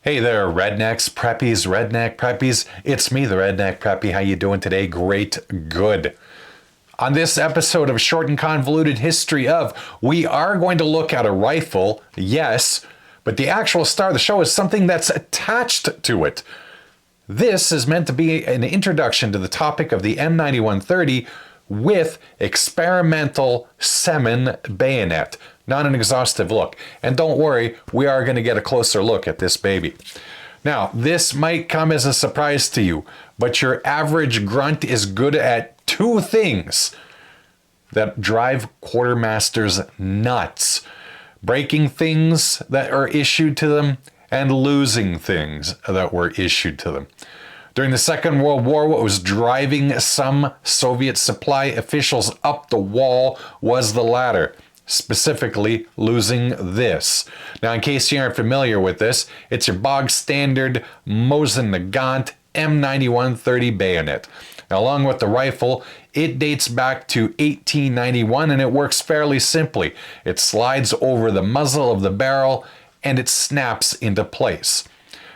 Hey there, Rednecks, Preppies, Redneck Preppies. It's me, the Redneck Preppy. How you doing today? Great, good. On this episode of Short and Convoluted History of, we are going to look at a rifle, yes, but the actual star of the show is something that's attached to it. This is meant to be an introduction to the topic of the M9130 with experimental Semin Bayonet. Not an exhaustive look. And don't worry, we are going to get a closer look at this baby. Now, this might come as a surprise to you, but your average grunt is good at two things that drive quartermasters nuts: breaking things that are issued to them and losing things that were issued to them. During the Second World War, what was driving some Soviet supply officials up the wall was the latter. Specifically, losing this. Now, in case you aren't familiar with this, it's your bog standard Mosin Nagant M9130 bayonet. Now, along with the rifle, it dates back to 1891 and it works fairly simply. It slides over the muzzle of the barrel and it snaps into place.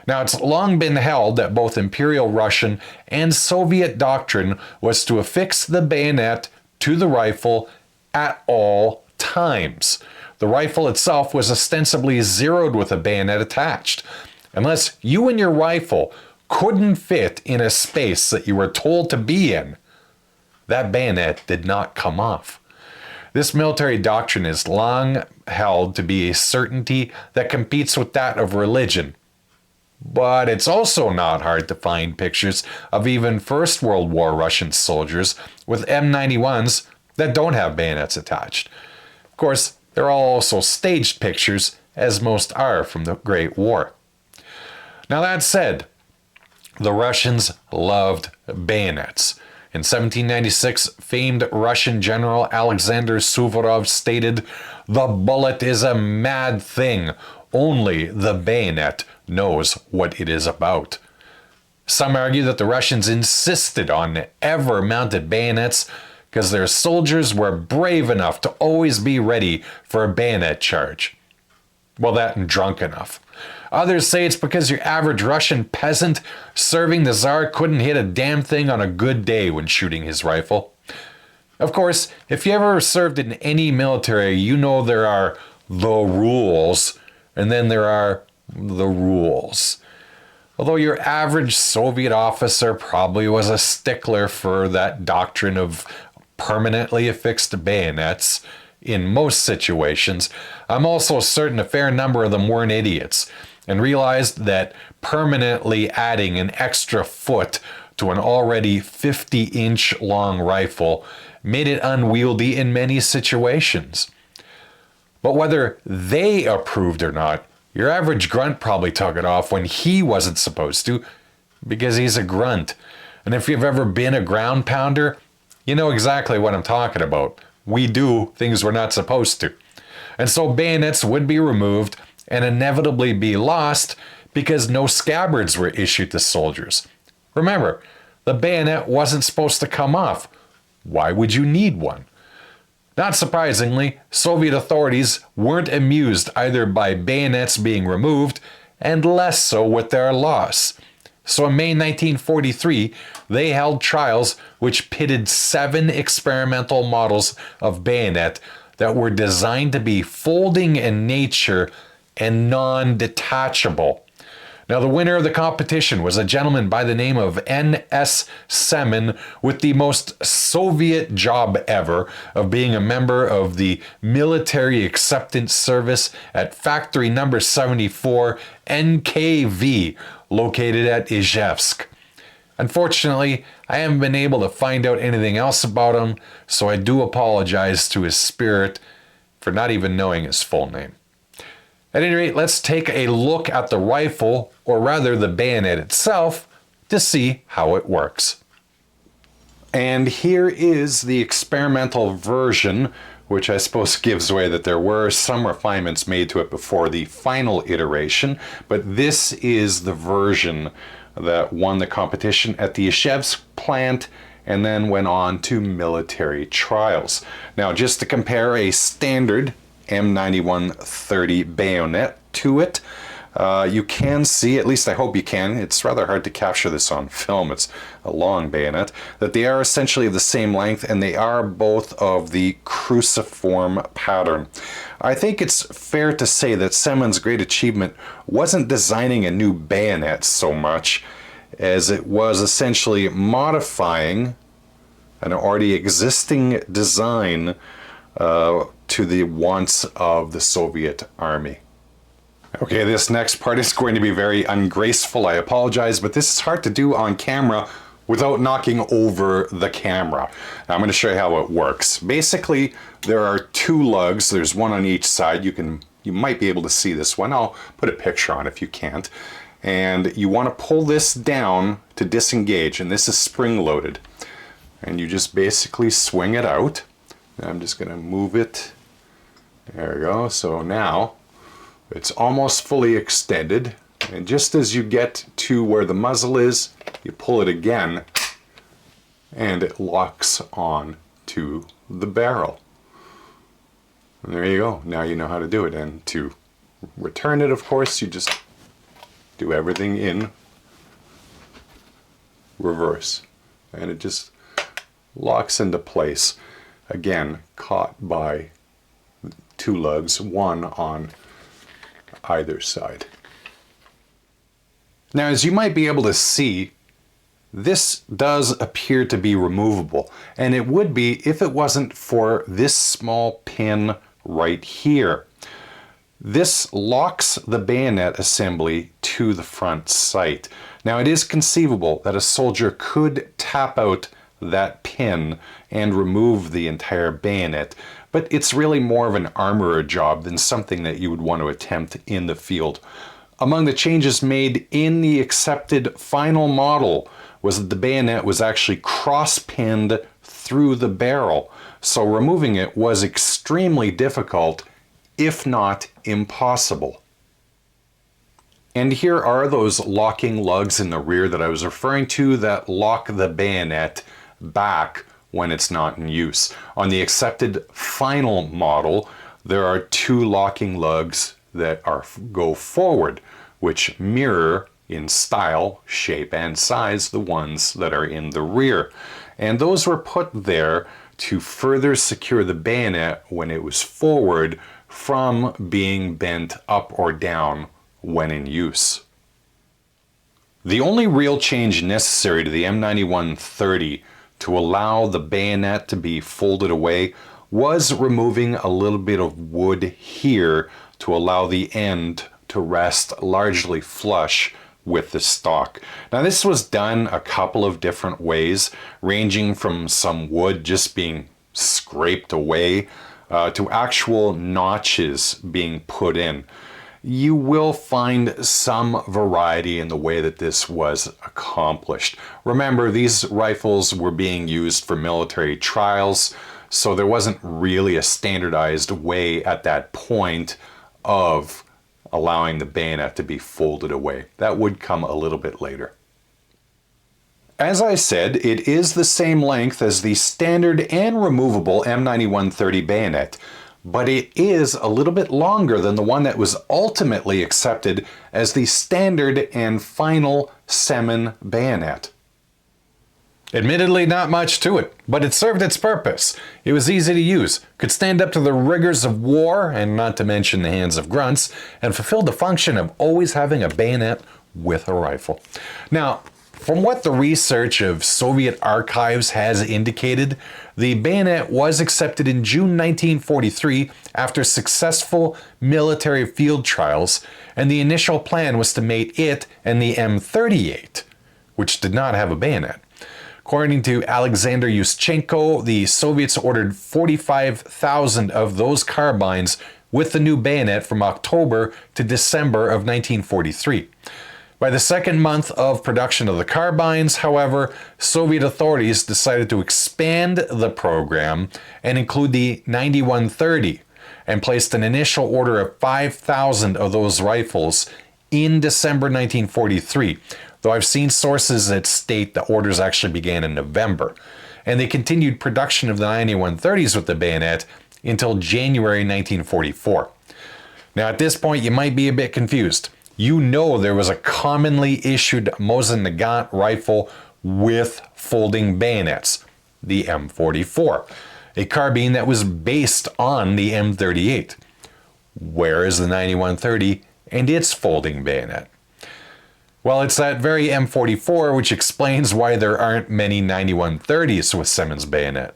Now, it's long been held that both Imperial Russian and Soviet doctrine was to affix the bayonet to the rifle at all times. The rifle itself was ostensibly zeroed with a bayonet attached. Unless you and your rifle couldn't fit in a space that you were told to be in, that bayonet did not come off. This military doctrine is long held to be a certainty that competes with that of religion. But it's also not hard to find pictures of even First World War Russian soldiers with M91s that don't have bayonets attached. Of course, they're all also staged pictures, as most are from the Great War. Now that said, the Russians loved bayonets. In 1796, famed Russian General Alexander Suvorov stated, "The bullet is a mad thing. Only the bayonet knows what it is about." Some argue that the Russians insisted on ever-mounted bayonets because their soldiers were brave enough to always be ready for a bayonet charge. Well, that and drunk enough. Others say it's because your average Russian peasant serving the Tsar couldn't hit a damn thing on a good day when shooting his rifle. Of course, if you ever served in any military, you know there are the rules, and then there are the rules. Although your average Soviet officer probably was a stickler for that doctrine of permanently affixed bayonets in most situations, I'm also certain a fair number of them weren't idiots and realized that permanently adding an extra foot to an already 50-inch long rifle made it unwieldy in many situations. But whether they approved or not, your average grunt probably took it off when he wasn't supposed to, because he's a grunt. And if you've ever been a ground pounder, you know exactly what I'm talking about. We do things we're not supposed to. And so bayonets would be removed and inevitably be lost because no scabbards were issued to soldiers. Remember, the bayonet wasn't supposed to come off. Why would you need one? Not surprisingly, Soviet authorities weren't amused either by bayonets being removed, and less so with their loss. So in May 1943, they held trials which pitted 7 experimental models of bayonet that were designed to be folding in nature and non-detachable. Now, the winner of the competition was a gentleman by the name of N.S. Semin, with the most Soviet job ever of being a member of the Military Acceptance Service at Factory Number 74 NKV, located at Izhevsk. Unfortunately, I haven't been able to find out anything else about him, so I do apologize to his spirit for not even knowing his full name. At any rate, let's take a look at the rifle, or rather the bayonet itself, to see how it works. And here is the experimental version, which I suppose gives away that there were some refinements made to it before the final iteration, but this is the version that won the competition at the Izhevsk plant and then went on to military trials. Now, just to compare a standard M9130 bayonet to it, You can see, at least I hope you can, it's rather hard to capture this on film, it's a long bayonet, that they are essentially of the same length and they are both of the cruciform pattern. I think it's fair to say that Semin's great achievement wasn't designing a new bayonet so much as it was essentially modifying an already existing design to the wants of the Soviet Army. Okay, this next part is going to be very ungraceful. I apologize, but this is hard to do on camera without knocking over the camera. Now, I'm going to show you how it works. Basically, there are two lugs. There's one on each side. You might be able to see this one. I'll put a picture on if you can't. And you want to pull this down to disengage, and this is spring-loaded. And you just basically swing it out. I'm just going to move it. There we go. So now it's almost fully extended, and just as you get to where the muzzle is, you pull it again and it locks on to the barrel. And there you go. Now you know how to do it. And to return it, of course, you just do everything in reverse, and it just locks into place. Again, caught by two lugs, one on either side. Now, as you might be able to see, this does appear to be removable, and it would be if it wasn't for this small pin right here. This locks the bayonet assembly to the front sight. Now, it is conceivable that a soldier could tap out that pin and remove the entire bayonet, but it's really more of an armorer job than something that you would want to attempt in the field. Among the changes made in the accepted final model was that the bayonet was actually cross-pinned through the barrel, so removing it was extremely difficult, if not impossible. And here are those locking lugs in the rear that I was referring to that lock the bayonet back when it's not in use. On the accepted final model, there are two locking lugs that go forward, which mirror in style, shape, and size the ones that are in the rear. And those were put there to further secure the bayonet when it was forward from being bent up or down when in use. The only real change necessary to the M9130 to allow the bayonet to be folded away was removing a little bit of wood here to allow the end to rest largely flush with the stock. Now, this was done a couple of different ways, ranging from some wood just being scraped away to actual notches being put in. You will find some variety in the way that this was accomplished. Remember, these rifles were being used for military trials, so there wasn't really a standardized way at that point of allowing the bayonet to be folded away. That would come a little bit later. As I said, it is the same length as the standard and removable M9130 bayonet, but it is a little bit longer than the one that was ultimately accepted as the standard and final Semin bayonet. Admittedly, not much to it, but it served its purpose. It was easy to use, could stand up to the rigors of war, and not to mention the hands of grunts, and fulfilled the function of always having a bayonet with a rifle. Now, from what the research of Soviet archives has indicated, the bayonet was accepted in June 1943 after successful military field trials, and the initial plan was to mate it and the M38, which did not have a bayonet. According to Alexander Yushchenko, the Soviets ordered 45,000 of those carbines with the new bayonet from October to December of 1943. By the second month of production of the carbines, however, Soviet authorities decided to expand the program and include the 9130 and placed an initial order of 5,000 of those rifles in December 1943, though I've seen sources that state the orders actually began in November. And they continued production of the 9130s with the bayonet until January 1944. Now, at this point, you might be a bit confused. you know there was a commonly issued Mosin-Nagant rifle with folding bayonets, the M44, a carbine that was based on the M38. Where is the 9130 and its folding bayonet? Well, it's that very M44 which explains why there aren't many 9130s with Semin's bayonet.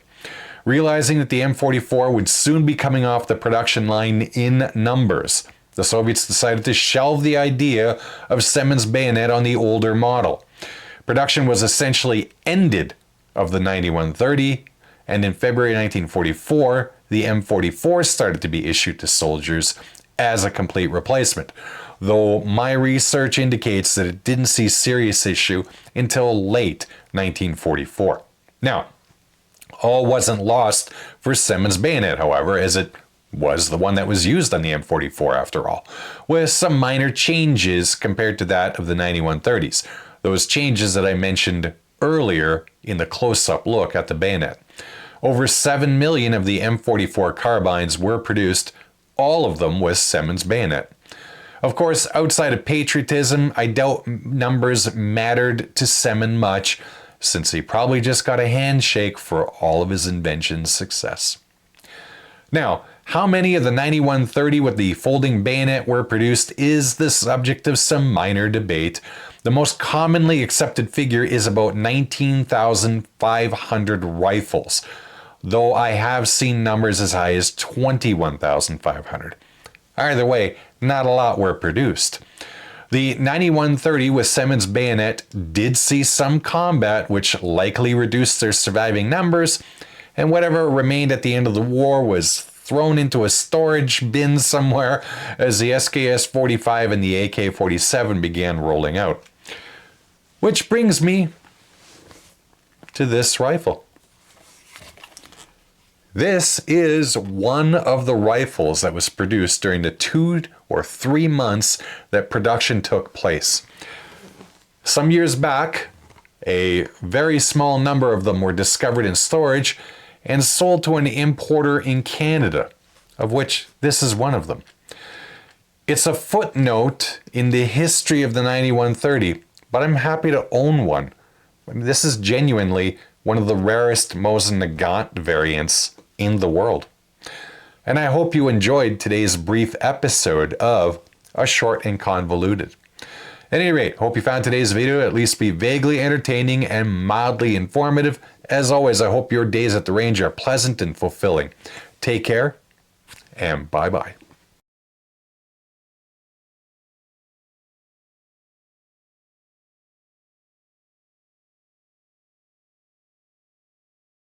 Realizing that the M44 would soon be coming off the production line in numbers, the Soviets decided to shelve the idea of Semin's bayonet on the older model. Production was essentially ended of the 9130, and in February 1944, the M44 started to be issued to soldiers as a complete replacement, though my research indicates that it didn't see serious issue until late 1944. Now, all wasn't lost for Semin's bayonet, however, as it was the one that was used on the M44 after all, with some minor changes compared to that of the 9130s. Those changes that I mentioned earlier in the close-up look at the bayonet. Over 7 million of the M44 carbines were produced, all of them with Semin's bayonet. Of course, outside of patriotism, I doubt numbers mattered to Semin much, since he probably just got a handshake for all of his invention's success. Now, how many of the 9130 with the folding bayonet were produced is the subject of some minor debate. The most commonly accepted figure is about 19,500 rifles, though I have seen numbers as high as 21,500. Either way, not a lot were produced. The 9130 with Semin's bayonet did see some combat, which likely reduced their surviving numbers, and whatever remained at the end of the war was thrown into a storage bin somewhere as the SKS-45 and the AK-47 began rolling out. Which brings me to this rifle. This is one of the rifles that was produced during the 2 or 3 months that production took place. Some years back, a very small number of them were discovered in storage and sold to an importer in Canada, of which this is one of them. It's a footnote in the history of the 9130, but I'm happy to own one. This is genuinely one of the rarest Mosin-Nagant variants in the world. And I hope you enjoyed today's brief episode of A Short and Convoluted. At any rate, hope you found today's video at least be vaguely entertaining and mildly informative. As always, I hope your days at the range are pleasant and fulfilling. Take care, and bye-bye.